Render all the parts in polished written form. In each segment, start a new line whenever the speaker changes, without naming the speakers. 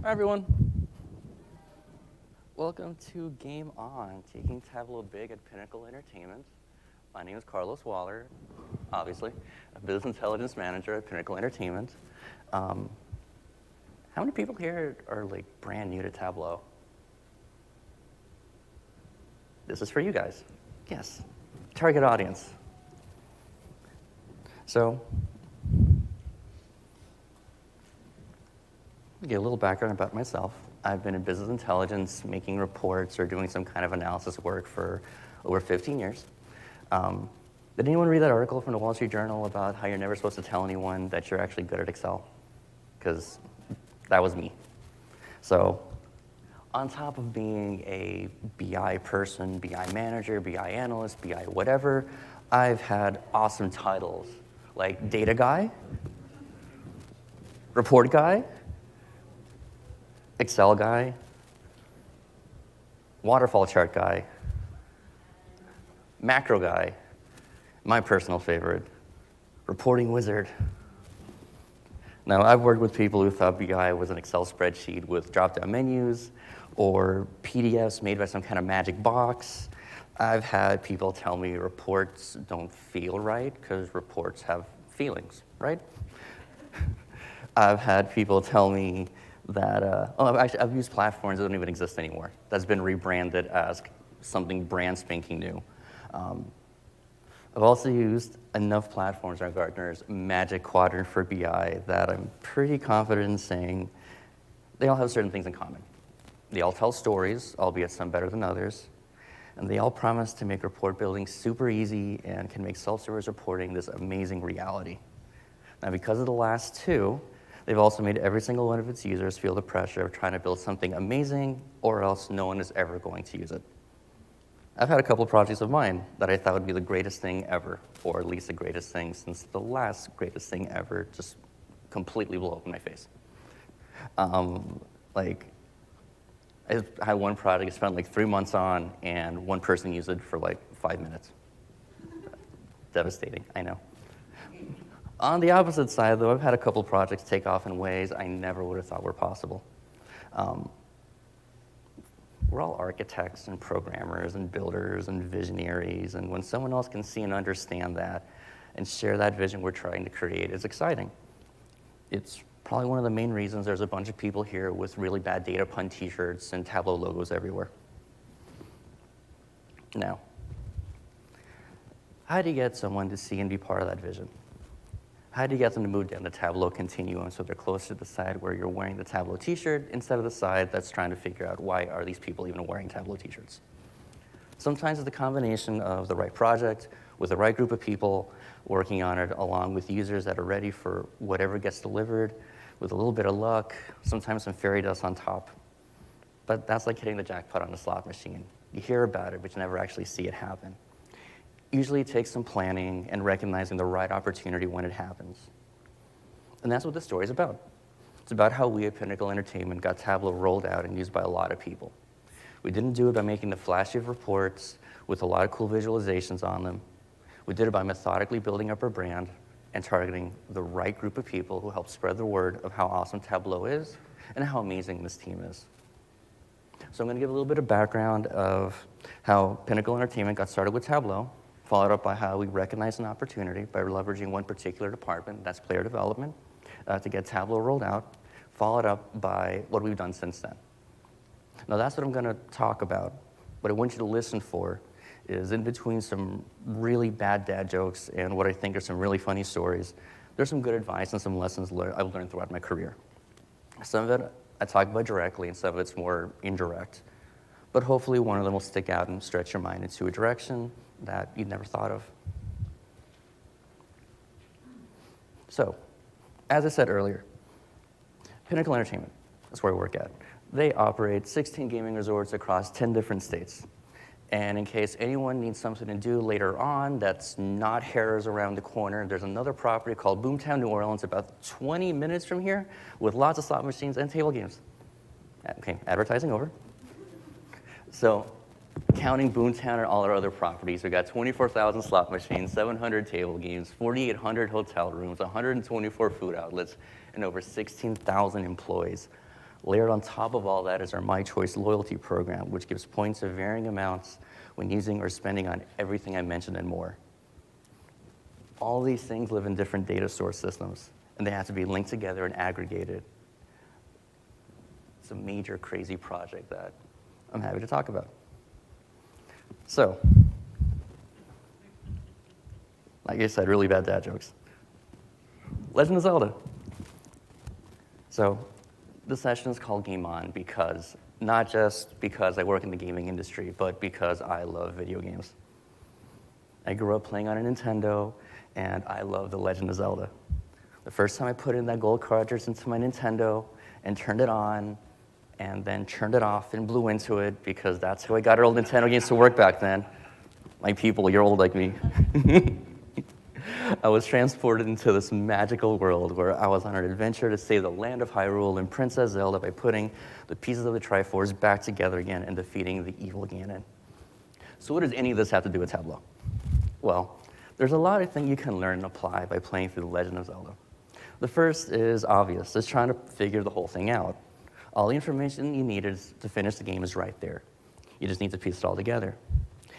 Hi, everyone. Welcome to Game On, taking Tableau big at Pinnacle Entertainment. My name is Carlos Waller, obviously, a business intelligence manager at Pinnacle Entertainment. How many people here are like brand new to Tableau? This is for you guys. Yes, target audience. So, get a little background about myself. I've been in business intelligence, making reports or doing some kind of analysis work for over 15 years. Did anyone read that article from the Wall Street Journal about how you're never supposed to tell anyone that you're actually good at Excel? Because that was me. So on top of being a BI person, BI manager, BI analyst, BI whatever, I've had awesome titles like data guy, report guy, Excel guy, waterfall chart guy, macro guy, my personal favorite, reporting wizard. Now, I've worked with people who thought BI was an Excel spreadsheet with drop-down menus or PDFs made by some kind of magic box. I've had people tell me reports don't feel right because reports have feelings, right? I've had people tell me that, I've used platforms that don't even exist anymore. That's been rebranded as something brand spanking new. I've also used enough platforms on Gartner's Magic Quadrant for BI that I'm pretty confident in saying they all have certain things in common. They all tell stories, albeit some better than others, and they all promise to make report building super easy and can make self-service reporting this amazing reality. Now, because of the last two, they've also made every single one of its users feel the pressure of trying to build something amazing, or else no one is ever going to use it. I've had a couple projects of mine that I thought would be the greatest thing ever, or at least the greatest thing since the last greatest thing ever just completely blew up in my face. I had one project I spent like 3 months on, and one person used it for like 5 minutes. Devastating, I know. On the opposite side, though, I've had a couple projects take off in ways I never would have thought were possible. We're all architects and programmers and builders and visionaries, and when someone else can see and understand that and share that vision we're trying to create, it's exciting. It's probably one of the main reasons there's a bunch of people here with really bad data pun t-shirts and Tableau logos everywhere. Now, how do you get someone to see and be part of that vision? How do you get them to move down the Tableau continuum so they're closer to the side where you're wearing the Tableau t-shirt instead of the side that's trying to figure out why are these people even wearing Tableau t-shirts? Sometimes it's the combination of the right project with the right group of people working on it along with users that are ready for whatever gets delivered with a little bit of luck, sometimes some fairy dust on top. But that's like hitting the jackpot on a slot machine. You hear about it, but you never actually see it happen. Usually it takes some planning and recognizing the right opportunity when it happens. And that's what this story is about. It's about how we at Pinnacle Entertainment got Tableau rolled out and used by a lot of people. We didn't do it by making the flashy reports with a lot of cool visualizations on them. We did it by methodically building up our brand and targeting the right group of people who help spread the word of how awesome Tableau is and how amazing this team is. So I'm going to give a little bit of background of how Pinnacle Entertainment got started with Tableau, followed up by how we recognized an opportunity by leveraging one particular department, that's player development, to get Tableau rolled out, followed up by what we've done since then. Now that's what I'm going to talk about. What I want you to listen for is in between some really bad dad jokes and what I think are some really funny stories, there's some good advice and some lessons I've learned throughout my career. Some of it I talk about directly and some of it's more indirect. But hopefully one of them will stick out and stretch your mind into a direction that you'd never thought of. So, as I said earlier, Pinnacle Entertainment, that's where I work at. They operate 16 gaming resorts across 10 different states. And in case anyone needs something to do later on that's not Harrah's around the corner, there's another property called Boomtown, New Orleans, about 20 minutes from here, with lots of slot machines and table games. Okay, advertising over. So, counting Boomtown and all our other properties, we've got 24,000 slot machines, 700 table games, 4,800 hotel rooms, 124 food outlets, and over 16,000 employees. Layered on top of all that is our My Choice loyalty program, which gives points of varying amounts when using or spending on everything I mentioned and more. All these things live in different data source systems, and they have to be linked together and aggregated. It's a major, crazy project that I'm happy to talk about. So, like I said, really bad dad jokes. Legend of Zelda. So, this session is called Game On because, not just because I work in the gaming industry, but because I love video games. I grew up playing on a Nintendo, and I love The Legend of Zelda. The first time I put in that gold cartridge into my Nintendo and turned it on, and then turned it off and blew into it because that's how I got our old Nintendo games to work back then. Like people, you're old like me. I was transported into this magical world where I was on an adventure to save the land of Hyrule and Princess Zelda by putting the pieces of the Triforce back together again and defeating the evil Ganon. So what does any of this have to do with Tableau? Well, there's a lot of things you can learn and apply by playing through The Legend of Zelda. The first is obvious, it's trying to figure the whole thing out. All the information you need to finish the game is right there. You just need to piece it all together.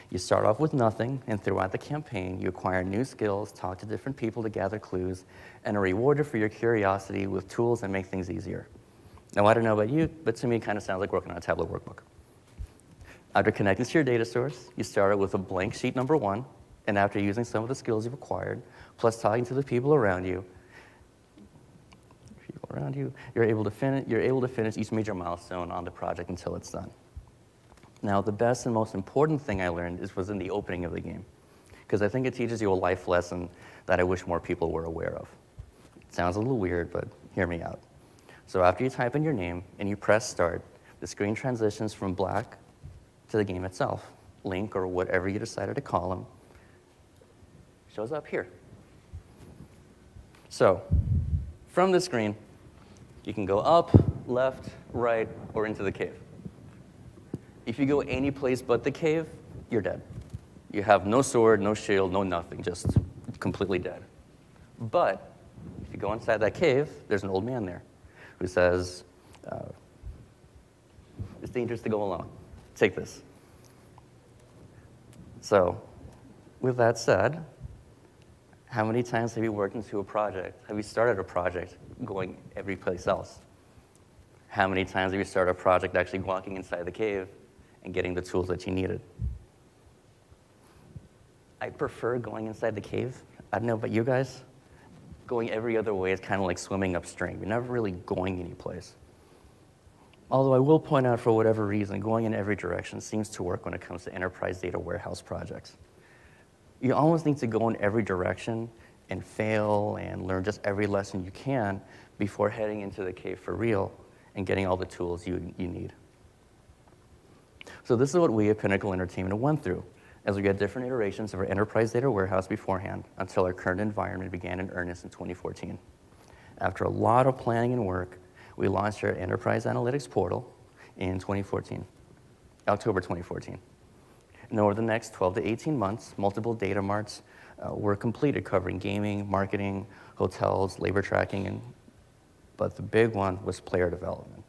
You start off with nothing, and throughout the campaign, you acquire new skills, talk to different people to gather clues, and are rewarded for your curiosity with tools that make things easier. Now, I don't know about you, but to me, it kind of sounds like working on a Tableau workbook. After connecting to your data source, you start out with a blank sheet number 1, and after using some of the skills you've acquired, plus talking to the people around you, you're able to finish each major milestone on the project until it's done. Now, the best and most important thing I learned was in the opening of the game, because I think it teaches you a life lesson that I wish more people were aware of. It sounds a little weird, but hear me out. So after you type in your name and you press start, the screen transitions from black to the game itself. Link, or whatever you decided to call him, shows up here. So from the screen, you can go up, left, right, or into the cave. If you go any place but the cave, you're dead. You have no sword, no shield, no nothing, just completely dead. But if you go inside that cave, there's an old man there who says, it's dangerous to go alone. Take this. So with that said, how many times have you worked into a project? Have you started a project going every place else? How many times have you started a project actually walking inside the cave and getting the tools that you needed? I prefer going inside the cave. I don't know about you guys. Going every other way is kind of like swimming upstream. You're never really going anyplace. Although I will point out, for whatever reason, going in every direction seems to work when it comes to enterprise data warehouse projects. You almost need to go in every direction and fail and learn just every lesson you can before heading into the cave for real and getting all the tools you need. So this is what we at Pinnacle Entertainment went through as we got different iterations of our enterprise data warehouse beforehand until our current environment began in earnest in 2014. After a lot of planning and work, we launched our enterprise analytics portal in October 2014. And over the next 12 to 18 months, multiple data marts were completed covering gaming, marketing, hotels, labor tracking, but the big one was player development.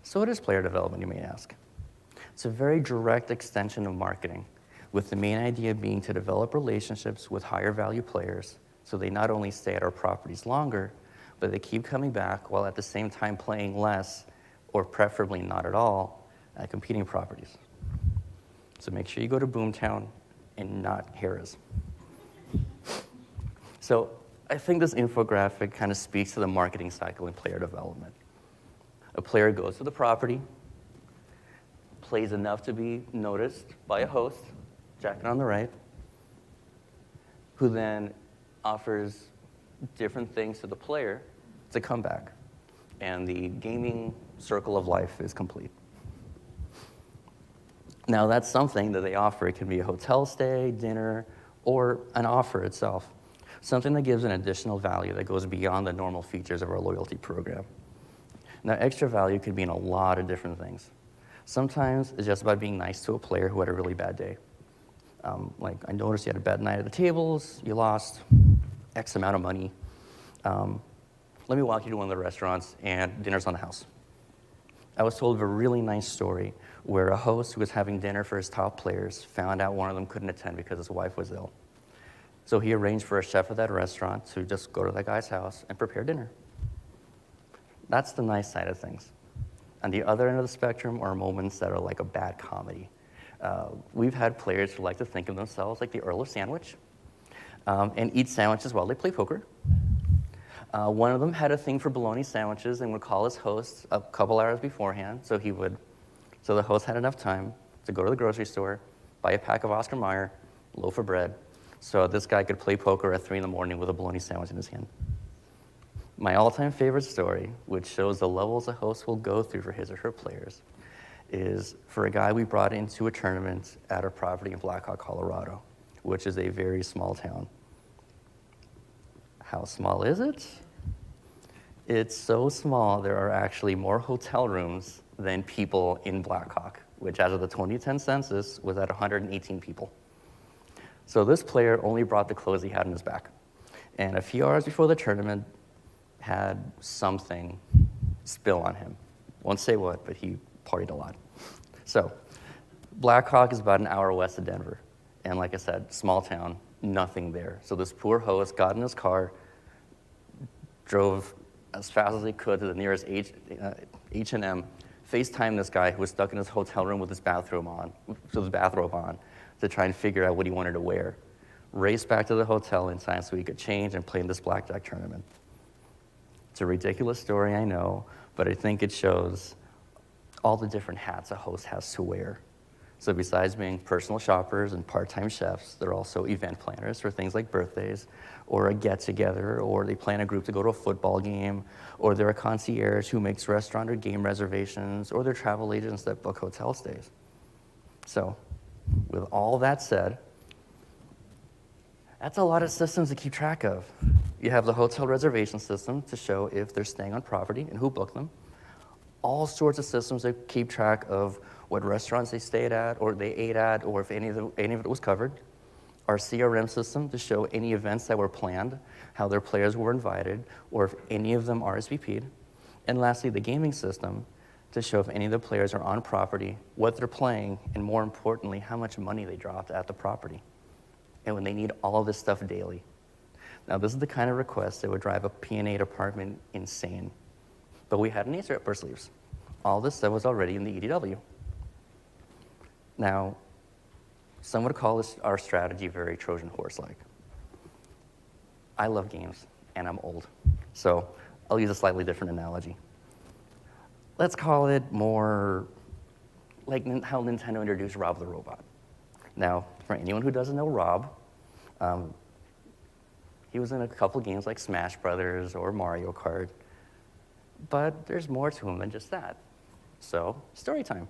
So what is player development, you may ask? It's a very direct extension of marketing, with the main idea being to develop relationships with higher value players so they not only stay at our properties longer, but they keep coming back while at the same time playing less, or preferably not at all, at competing properties. So make sure you go to Boomtown and not Harrah's. So I think this infographic kind of speaks to the marketing cycle in player development. A player goes to the property, plays enough to be noticed by a host, jacket on the right, who then offers different things to the player to come back. And the gaming circle of life is complete. Now, that's something that they offer. It can be a hotel stay, dinner, or an offer itself. Something that gives an additional value that goes beyond the normal features of our loyalty program. Now, extra value could be in a lot of different things. Sometimes it's just about being nice to a player who had a really bad day. Like, I noticed you had a bad night at the tables, you lost X amount of money. Let me walk you to one of the restaurants, and dinner's on the house. I was told of a really nice story where a host who was having dinner for his top players found out one of them couldn't attend because his wife was ill. So he arranged for a chef of that restaurant to just go to that guy's house and prepare dinner. That's the nice side of things. On the other end of the spectrum are moments that are like a bad comedy. We've had players who like to think of themselves like the Earl of Sandwich and eat sandwiches while they play poker. One of them had a thing for bologna sandwiches and would call his host a couple hours beforehand, so the host had enough time to go to the grocery store, buy a pack of Oscar Mayer, loaf of bread, so this guy could play poker at 3 in the morning with a bologna sandwich in his hand. My all-time favorite story, which shows the levels a host will go through for his or her players, is for a guy we brought into a tournament at our property in Blackhawk, Colorado, which is a very small town. How small is it? It's so small, there are actually more hotel rooms than people in Blackhawk, which as of the 2010 census was at 118 people. So this player only brought the clothes he had in his back. And a few hours before the tournament, had something spill on him. Won't say what, but he partied a lot. So Blackhawk is about an hour west of Denver. And like I said, small town, nothing there. So this poor host got in his car, drove as fast as he could to the nearest H&M, FaceTimed this guy who was stuck in his hotel room with his bathrobe on, to try and figure out what he wanted to wear. Raced back to the hotel in time so he could change and play in this blackjack tournament. It's a ridiculous story, I know, but I think it shows all the different hats a host has to wear. So besides being personal shoppers and part-time chefs, they're also event planners for things like birthdays or a get-together, or they plan a group to go to a football game, or they're a concierge who makes restaurant or game reservations, or they're travel agents that book hotel stays. So with all that said, that's a lot of systems to keep track of. You have the hotel reservation system to show if they're staying on property and who booked them. All sorts of systems that keep track of what restaurants they stayed at or they ate at, or if any of it was covered. Our CRM system to show any events that were planned, how their players were invited, or if any of them RSVP'd. And lastly, the gaming system to show if any of the players are on property, what they're playing, and more importantly, how much money they dropped at the property. And when they need all of this stuff daily. Now, this is the kind of request that would drive a P&A department insane. But we had an ace up our sleeves. All this stuff was already in the EDW. Now, some would call this our strategy very Trojan Horse-like. I love games, and I'm old. So I'll use a slightly different analogy. Let's call it more like how Nintendo introduced Rob the Robot. Now, for anyone who doesn't know Rob, he was in a couple games like Smash Brothers or Mario Kart, but there's more to him than just that. So, story time.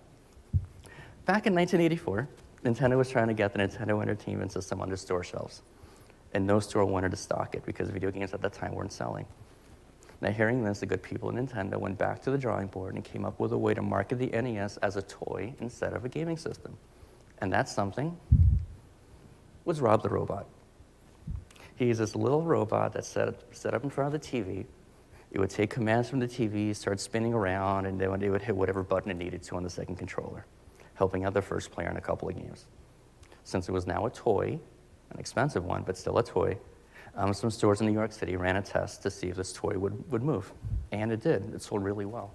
Back in 1984, Nintendo was trying to get the Nintendo Entertainment System on their store shelves, and no store wanted to stock it because video games at that time weren't selling. Now, hearing this, the good people at Nintendo went back to the drawing board and came up with a way to market the NES as a toy instead of a gaming system. And that something was Rob the Robot. He's this little robot that's set up in front of the TV. It would take commands from the TV, start spinning around, and then it would hit whatever button it needed to on the second controller, helping out the first player in a couple of games. Since it was now a toy, an expensive one, but still a toy, some stores in New York City ran a test to see if this toy would move. And it did. It sold really well.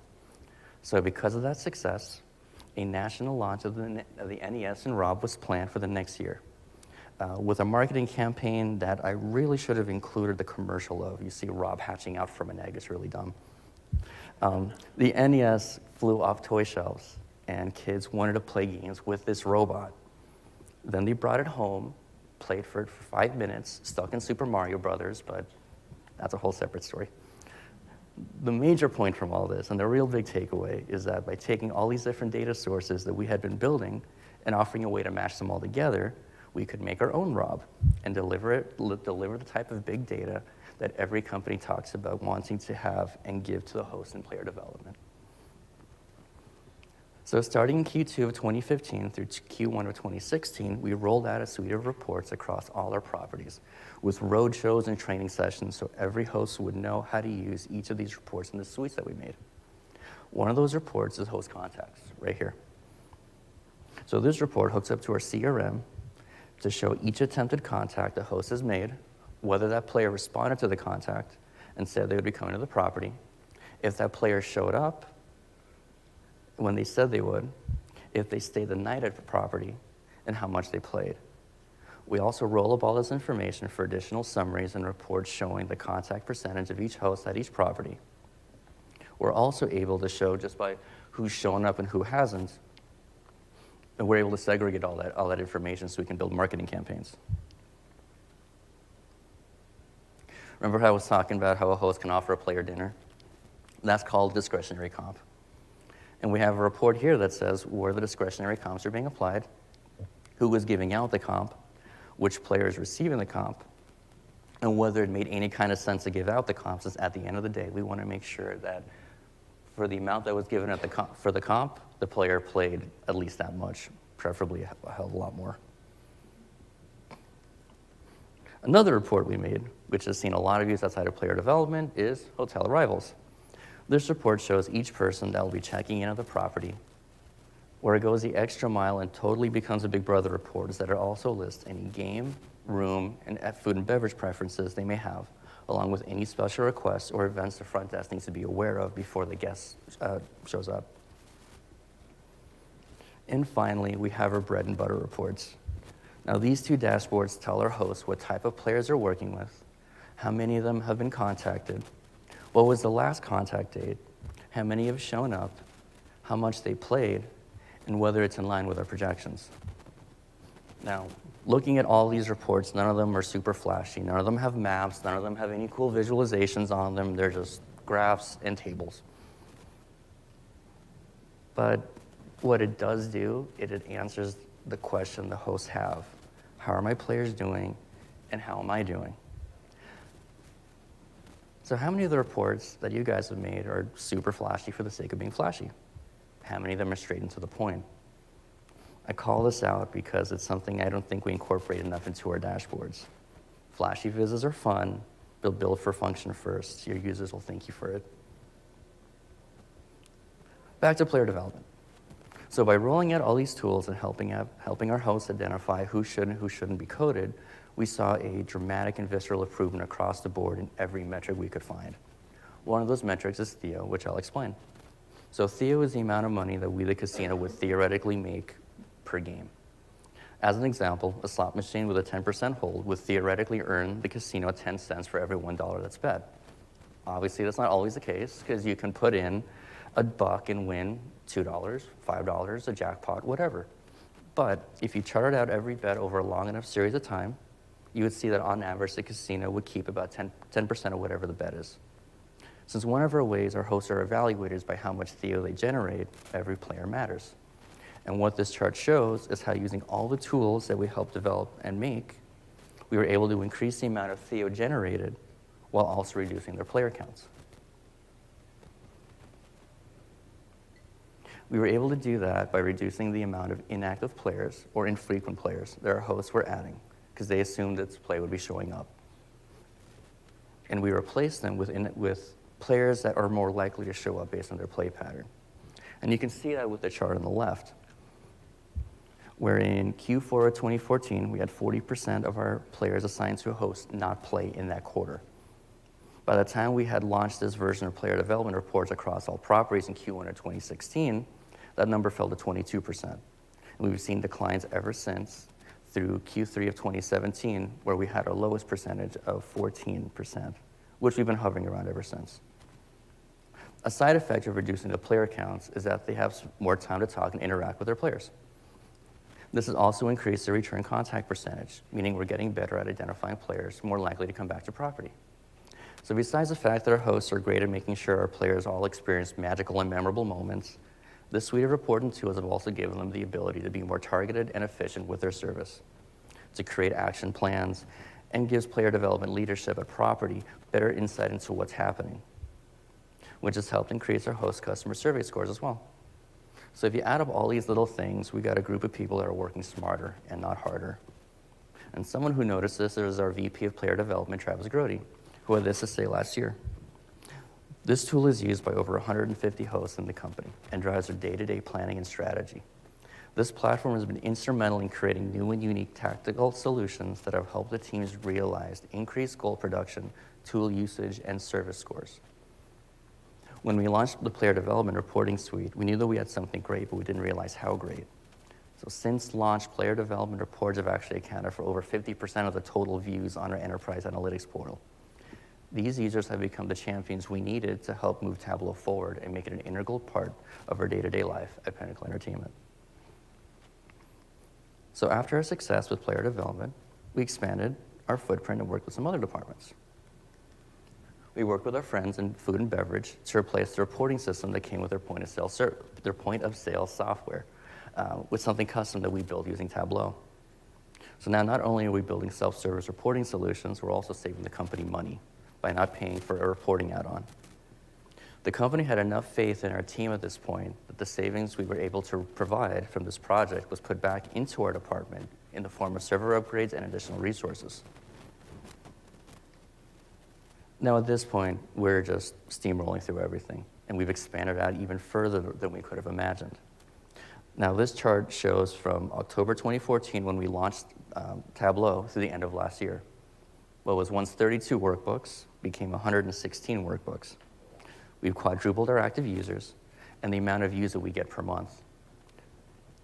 So because of that success, a national launch of the NES and Rob was planned for the next year. With a marketing campaign that I really should have included the commercial of. You see Rob hatching out from an egg. It's really dumb. The NES flew off toy shelves, and kids wanted to play games with this robot. Then they brought it home, played for it for 5 minutes, stuck in Super Mario Brothers, but that's a whole separate story. The major point from all this, and the real big takeaway, is that by taking all these different data sources that we had been building and offering a way to match them all together, we could make our own Rob and deliver the type of big data that every company talks about wanting to have and give to the host in player development. So starting in Q2 of 2015 through Q1 of 2016, we rolled out a suite of reports across all our properties with roadshows and training sessions so every host would know how to use each of these reports in the suites that we made. One of those reports is host contacts, right here. So this report hooks up to our CRM to show each attempted contact the host has made, whether that player responded to the contact and said they would be coming to the property, if that player showed up when they said they would, if they stayed the night at the property, and how much they played. We also roll up all this information for additional summaries and reports showing the contact percentage of each host at each property. We're also able to show just by who's shown up and who hasn't, and we're able to segregate all that information so we can build marketing campaigns. Remember how I was talking about how a host can offer a player dinner? That's called discretionary comp. And we have a report here that says where the discretionary comps are being applied, who was giving out the comp, which player is receiving the comp, and whether it made any kind of sense to give out the comp, since at the end of the day, we want to make sure that for the amount that was given at for the comp, the player played at least that much, preferably a hell of a lot more. Another report we made, which has seen a lot of use outside of player development, is hotel arrivals. This report shows each person that will be checking in at the property, where it goes the extra mile and totally becomes a Big Brother report, is that it also lists any game, room, and food and beverage preferences they may have, along with any special requests or events the front desk needs to be aware of before the guest shows up. And finally, we have our bread and butter reports. Now, these two dashboards tell our hosts what type of players they're working with, how many of them have been contacted, what was the last contact date, how many have shown up, how much they played, and whether it's in line with our projections. Now, looking at all these reports, none of them are super flashy, none of them have maps, none of them have any cool visualizations on them, they're just graphs and tables. But what it does do, it answers the question the hosts have. How are my players doing, and how am I doing? So how many of the reports that you guys have made are super flashy for the sake of being flashy? How many of them are straight and to the point? I call this out because it's something I don't think we incorporate enough into our dashboards. Flashy vizzes are fun, but build for function first. Your users will thank you for it. Back to player development. So by rolling out all these tools and helping our hosts identify who should and who shouldn't be coded, we saw a dramatic and visceral improvement across the board in every metric we could find. One of those metrics is Theo, which I'll explain. So Theo is the amount of money that we, the casino, would theoretically make per game. As an example, a slot machine with a 10% hold would theoretically earn the casino 10 cents for every $1 that's bet. Obviously, that's not always the case, because you can put in $1 and win $2, $5, a jackpot, whatever. But if you charted out every bet over a long enough series of time, you would see that on average, the casino would keep about 10% of whatever the bet is. Since one of our ways our hosts are evaluated is by how much Theo they generate, every player matters. And what this chart shows is how, using all the tools that we helped develop and make, we were able to increase the amount of Theo generated while also reducing their player counts. We were able to do that by reducing the amount of inactive players or infrequent players that our hosts were adding, because they assumed that this play would be showing up. And we replaced them with players that are more likely to show up based on their play pattern. And you can see that with the chart on the left, where in Q4 of 2014, we had 40% of our players assigned to a host not play in that quarter. By the time we had launched this version of player development reports across all properties in Q1 of 2016, that number fell to 22%. And we've seen declines ever since through Q3 of 2017, where we had our lowest percentage of 14%, which we've been hovering around ever since. A side effect of reducing the player counts is that they have more time to talk and interact with their players. This has also increased the return contact percentage, meaning we're getting better at identifying players more likely to come back to property. So besides the fact that our hosts are great at making sure our players all experience magical and memorable moments, this suite of reporting tools have also given them the ability to be more targeted and efficient with their service, to create action plans, and gives player development leadership at property better insight into what's happening, which has helped increase our host customer survey scores as well. So if you add up all these little things, we got a group of people that are working smarter and not harder. And someone who noticed this is our VP of Player Development, Travis Grody, who had this to say last year. This tool is used by over 150 hosts in the company and drives their day-to-day planning and strategy. This platform has been instrumental in creating new and unique tactical solutions that have helped the teams realize increased goal production, tool usage, and service scores. When we launched the Player Development Reporting Suite, we knew that we had something great, but we didn't realize how great. So since launch, Player Development Reports have actually accounted for over 50% of the total views on our enterprise analytics portal. These users have become the champions we needed to help move Tableau forward and make it an integral part of our day-to-day life at Pinnacle Entertainment. So after our success with Player Development, we expanded our footprint and worked with some other departments. We worked with our friends in food and beverage to replace the reporting system that came with their point of sale software with something custom that we built using Tableau. So now not only are we building self-service reporting solutions, we're also saving the company money by not paying for a reporting add-on. The company had enough faith in our team at this point that the savings we were able to provide from this project was put back into our department in the form of server upgrades and additional resources. Now at this point, we're just steamrolling through everything, and we've expanded out even further than we could have imagined. Now this chart shows from October 2014 when we launched Tableau through the end of last year. What was once 32 workbooks became 116 workbooks. We've quadrupled our active users and the amount of views that we get per month.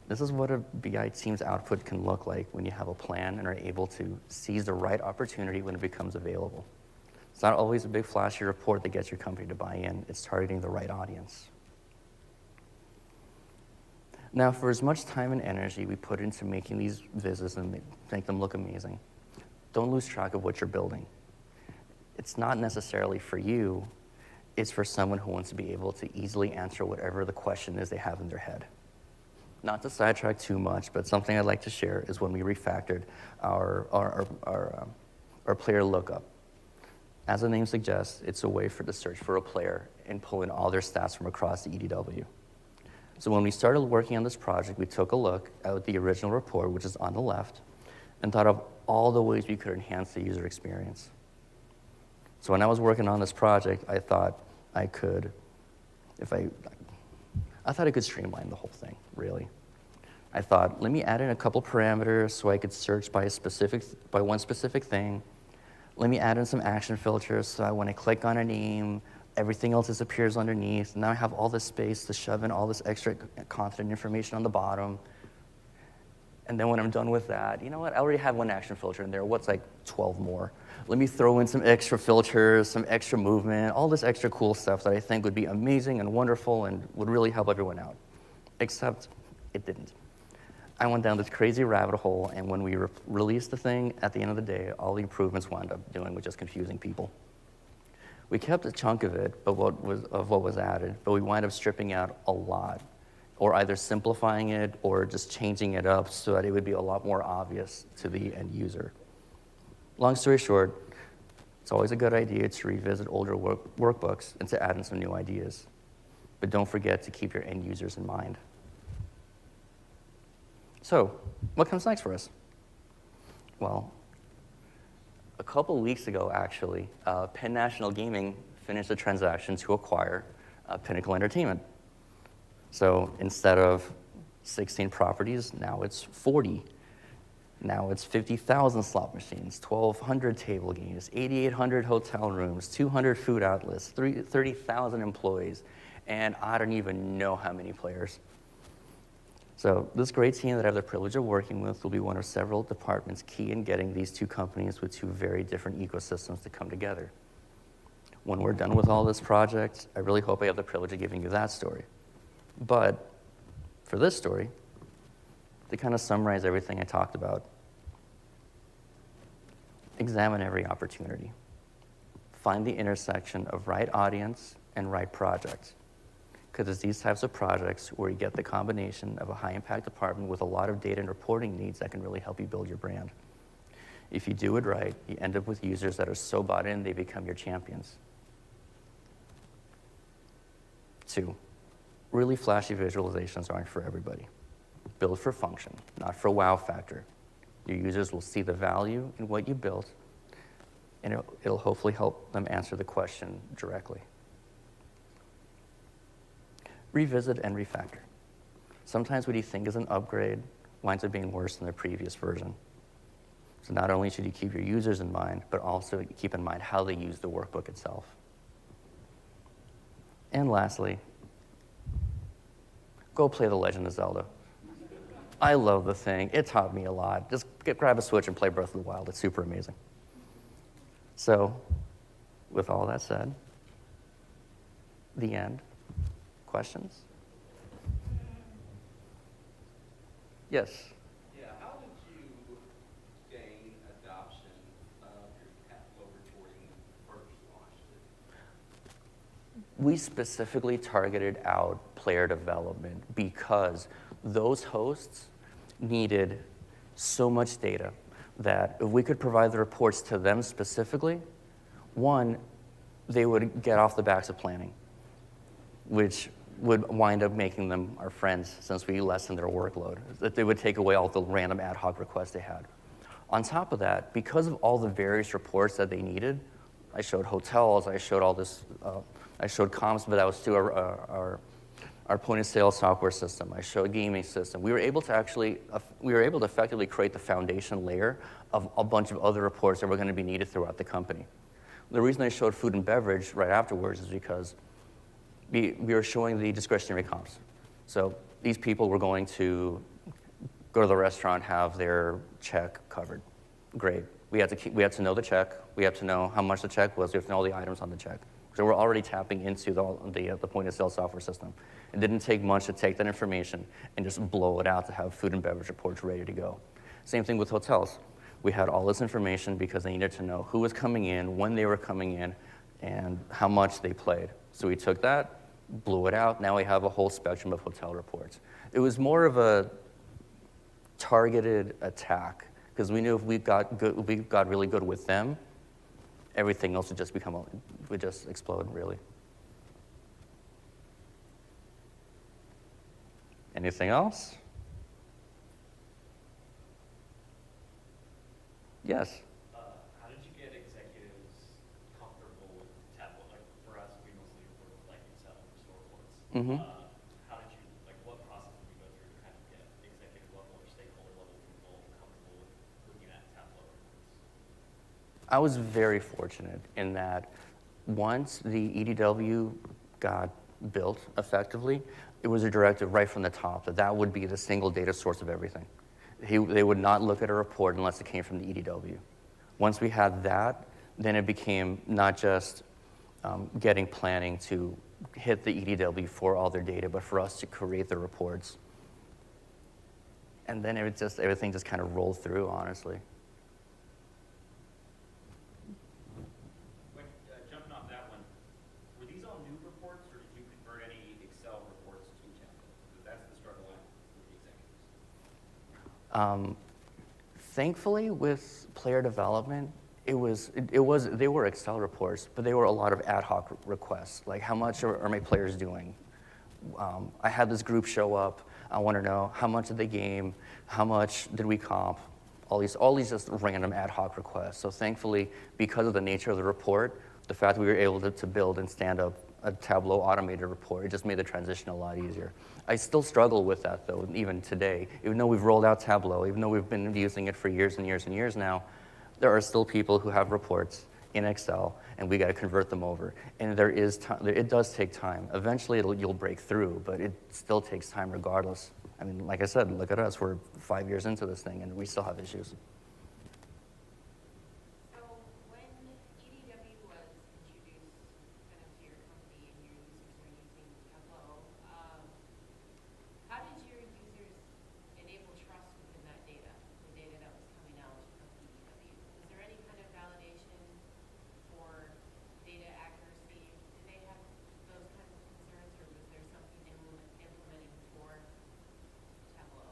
This is what a BI team's output can look like when you have a plan and are able to seize the right opportunity when it becomes available. It's not always a big flashy report that gets your company to buy in. It's targeting the right audience. Now, for as much time and energy we put into making these vizzes and make them look amazing, don't lose track of what you're building. It's not necessarily for you. It's for someone who wants to be able to easily answer whatever the question is they have in their head. Not to sidetrack too much, but something I'd like to share is when we refactored our player lookup. As the name suggests, it's a way to search for a player and pull in all their stats from across the EDW. So when we started working on this project, we took a look at the original report, which is on the left, and thought of all the ways we could enhance the user experience. So when I was working on this project, I thought I could streamline the whole thing, really. I thought, let me add in a couple parameters so I could search by one specific thing. Let me add in some action filters so that when I click on a name, everything else disappears underneath. Now I have all this space to shove in all this extra content information on the bottom. And then when I'm done with that, you know what? I already have one action filter in there. What's like 12 more? Let me throw in some extra filters, some extra movement, all this extra cool stuff that I think would be amazing and wonderful and would really help everyone out. Except it didn't. I went down this crazy rabbit hole, and when we released the thing, at the end of the day, all the improvements wound up doing was just confusing people. We kept a chunk of it, of what was added, but we wind up stripping out a lot, or either simplifying it or just changing it up so that it would be a lot more obvious to the end user. Long story short, it's always a good idea to revisit older workbooks and to add in some new ideas. But don't forget to keep your end users in mind. So, what comes next for us? Well, a couple weeks ago, actually, Penn National Gaming finished a transaction to acquire Pinnacle Entertainment. So instead of 16 properties, now it's 40. Now it's 50,000 slot machines, 1,200 table games, 8,800 hotel rooms, 200 food outlets, 30,000 employees, and I don't even know how many players. So this great team that I have the privilege of working with will be one of several departments key in getting these two companies with two very different ecosystems to come together. When we're done with all this project, I really hope I have the privilege of giving you that story. But for this story, to kind of summarize everything I talked about, examine every opportunity. Find the intersection of right audience and right project. Because it's these types of projects where you get the combination of a high-impact department with a lot of data and reporting needs that can really help you build your brand. If you do it right, you end up with users that are so bought in, they become your champions. 2, Really flashy visualizations aren't for everybody. Build for function, not for wow factor. Your users will see the value in what you built, and it'll hopefully help them answer the question directly. Revisit and refactor. Sometimes what you think is an upgrade winds up being worse than the previous version. So not only should you keep your users in mind, but also keep in mind how they use the workbook itself. And lastly, go play The Legend of Zelda. I love the thing. It taught me a lot. Just grab a Switch and play Breath of the Wild. It's super amazing. So, with all that said, the end. Questions? Yes?
Yeah, how did you gain adoption of your Tableau reporting when you first launched it?
We specifically targeted out player development because those hosts needed so much data that if we could provide the reports to them specifically, one, they would get off the backs of planning, which would wind up making them our friends since we lessened their workload, that they would take away all the random ad hoc requests they had. On top of that, because of all the various reports that they needed, I showed hotels, I showed all this, I showed comps, but that was through our point of sale software system. I showed gaming system. We were able to effectively create the foundation layer of a bunch of other reports that were going to be needed throughout the company. The reason I showed food and beverage right afterwards is because we were showing the discretionary comps. So these people were going to go to the restaurant, have their check covered. Great. We had to know the check. We had to know how much the check was. We have to know all the items on the check. So we're already tapping into the point of sale software system. It didn't take much to take that information and just blow it out to have food and beverage reports ready to go. Same thing with hotels. We had all this information because they needed to know who was coming in, when they were coming in, and how much they played. So we took that, blew it out. Now we have a whole spectrum of hotel reports. It was more of a targeted attack because we knew if we got really good with them, everything else would just explode, really. Anything else? Yes.
How did you get executives comfortable with Tableau? Like for us, we mostly work with like Excel and store reports.
Mm-hmm.
How did you, like what process did you go through to kind of get executive level or stakeholder level people comfortable with looking at Tableau reports?
I was very fortunate in that once the EDW got built effectively, it was a directive right from the top that that would be the single data source of everything. They would not look at a report unless it came from the EDW. Once we had that, then it became not just getting planning to hit the EDW for all their data, but for us to create the reports. And then everything just kind of rolled through, honestly.
Jumping off that one, were these all new reports, or did you convert any Excel reports to Tableau? Because that's the struggle with the executives.
Thankfully, with player development, they were Excel reports, but they were a lot of ad hoc requests, like how much are my players doing? I had this group show up. I want to know how much did they game, how much did we comp, all these just random ad hoc requests. So thankfully, because of the nature of the report, the fact that we were able to build and stand up a Tableau automated report, it just made the transition a lot easier. I still struggle with that though, even today. Even though we've rolled out Tableau, even though we've been using it for years and years and years now, there are still people who have reports in Excel, and we got to convert them over. And it does take time. Eventually, you'll break through, but it still takes time regardless. I mean, like I said, look at us. We're 5 years into this thing, and we still have issues.
So when EDW was introduced kind of to your company and your users were using Tableau, how did your users enable trust within that data, the data that was coming out from EDW? Was there any kind of validation for data accuracy? Did they have those kinds of concerns, or was there something they were implementing before Tableau?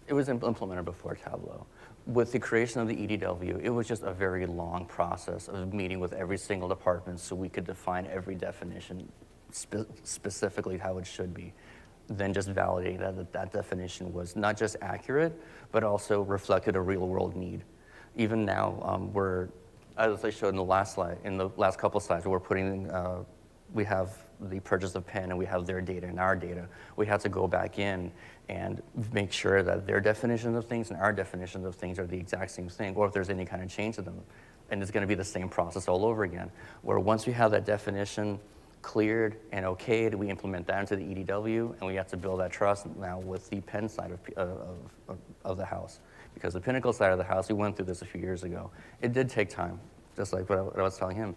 It was implemented before Tableau. With the creation of the EDW, it was just a very long process of meeting with every single department so we could define every definition specifically how it should be, then just validating that definition was not just accurate, but also reflected a real world need. Even now, as I showed in the last slide, in the last couple slides, we have the purchase of pen and we have their data and our data. We have to go back in and make sure that their definitions of things and our definitions of things are the exact same thing, or if there's any kind of change to them. And it's going to be the same process all over again, where once we have that definition cleared and okayed, we implement that into the EDW, and we have to build that trust now with the pen side of the house. Because the Pinnacle side of the house, we went through this a few years ago. It did take time, just like what I was telling him.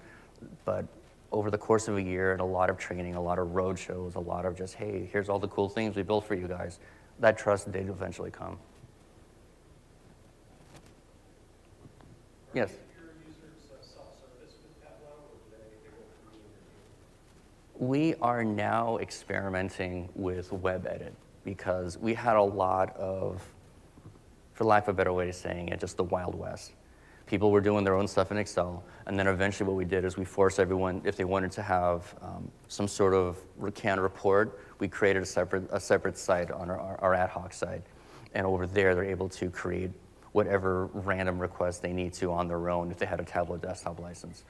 But over the course of a year and a lot of training, a lot of road shows, a lot of just, hey, here's all the cool things we built for you guys, that trust did eventually come. Yes?
Your users self-service with Tableau, or do they go through your
We are now experimenting with web edit because we had a lot of, for lack of a better way of saying it, just the Wild West. People were doing their own stuff in Excel, and then eventually what we did is we forced everyone, if they wanted to have some sort of canned report, we created a separate site on our ad hoc site. And over there, they're able to create whatever random requests they need to on their own if they had a Tableau desktop license.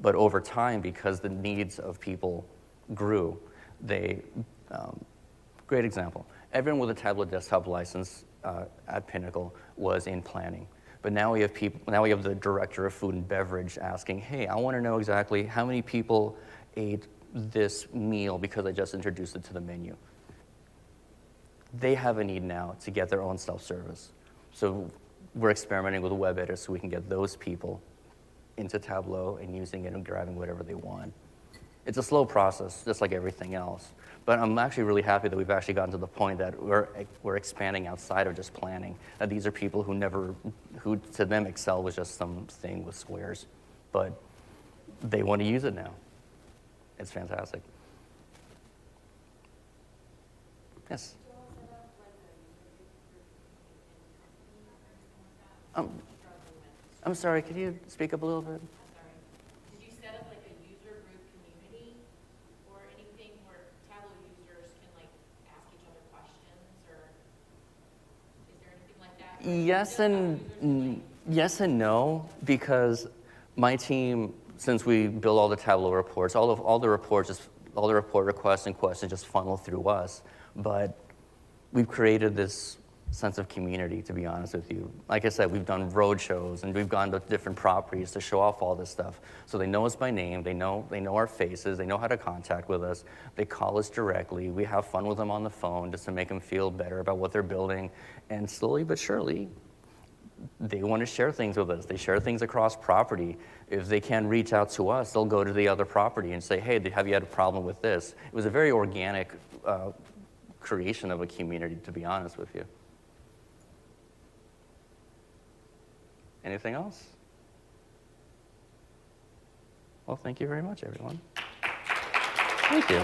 But over time, because the needs of people grew, great example, everyone with a Tableau desktop license at Pinnacle was in planning. But now we have the director of food and beverage asking, hey, I want to know exactly how many people ate this meal because I just introduced it to the menu. They have a need now to get their own self-service. So we're experimenting with a web editor so we can get those people into Tableau and using it and grabbing whatever they want. It's a slow process, just like everything else. But I'm actually really happy that we've actually gotten to the point that we're expanding outside of just planning. That these are people who to them Excel was just some thing with squares, but they want to use it now. It's fantastic. Yes. I'm sorry, could you speak up a little bit?
Did you set up like a user group community or anything where Tableau users can like ask each other questions, or is there anything like that?
Yes and no, because my team, since we build all the Tableau reports, all the report requests and questions just funnel through us. But we've created this sense of community, to be honest with you. Like I said, we've done road shows and we've gone to different properties to show off all this stuff. So they know us by name, they know our faces, they know how to contact with us, they call us directly, we have fun with them on the phone just to make them feel better about what they're building. And slowly but surely, they want to share things with us. They share things across property. If they can't reach out to us, they'll go to the other property and say, hey, have you had a problem with this? It was a very organic creation of a community, to be honest with you. Anything else? Well, thank you very much, everyone. Thank you.